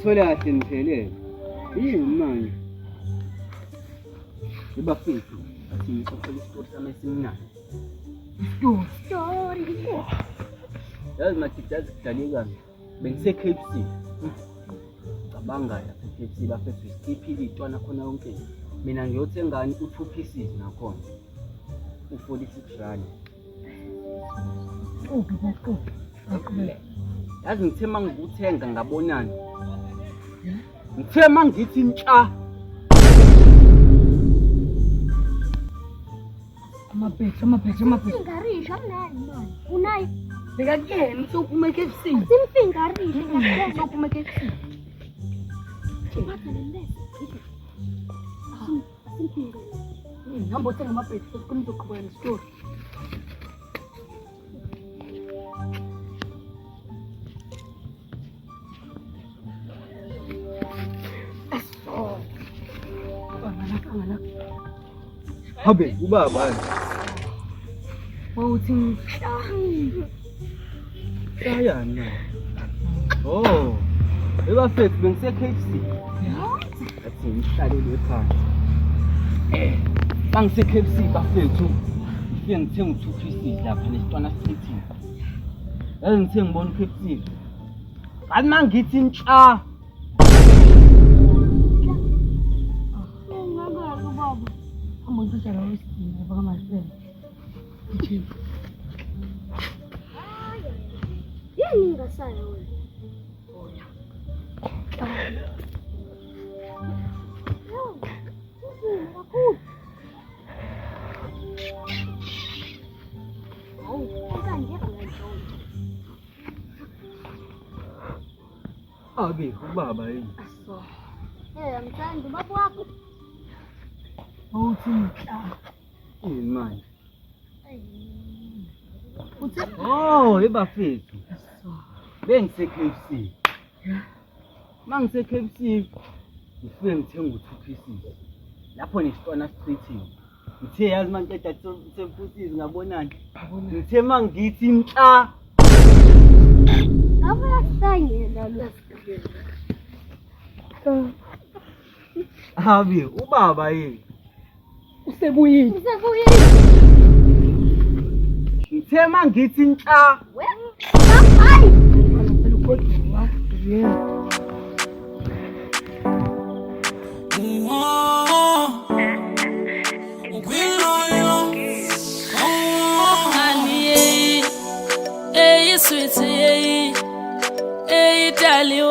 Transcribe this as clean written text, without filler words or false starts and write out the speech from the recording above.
ngithole kahle niphelele. Yini manje? Ibafethu, athi ngixoxela isitori sami esimnandi. Story. Yazi makidazi kudalekani. Bengise KFC. Cabanga lapha KFC bafethu isiphile itwana khona yonke. Mina ngiyothengani u2 pieces nakhona. U46 rand. Yazi ngithe mangikuthenga ngabonani. Ngithe mangithi ntsha. Amaphethe. Singarisha mnani manje. Unayo? Bekakuyena usophuma KFC. Simfingarisha ngiyakwenza. Usophuma KFC. Batha lembese. Simfingarisha. Hamba uthenga amaphethe sesikhona uzoqhubeka nestori. Habe ubaba. Wawuthi Sayana. Oh. Ebafethu bengise KFC. Athi ngihlalele phansi. Bangise KFC bafethu. Ngifike ngithenga u2 pieces lapha nesitwana street. Yazi ngithe ngibona KFC. Kanti mangithi ntsha. hamba utshela wesidingo bakamasipele. Yini ngasaya wena? Abi ubaba yini? Mthandi baba wakho. Wawuthi Yini manje? uthi Oh, ebafethu. Bengise KFC. Mangise KFC. Ngifike ngithenga u2 pieces. Lapho nesitwana street. Ngithe yazi mangiceda semfuthisi ngabonani. Ngithe mangithi ntsha. Abasanyela lo. Abi ubaba yini? usebuyile. Ngithe mangithi ntsha. Hayi. Ngicela ugodwa. Sweetie, hey, darling,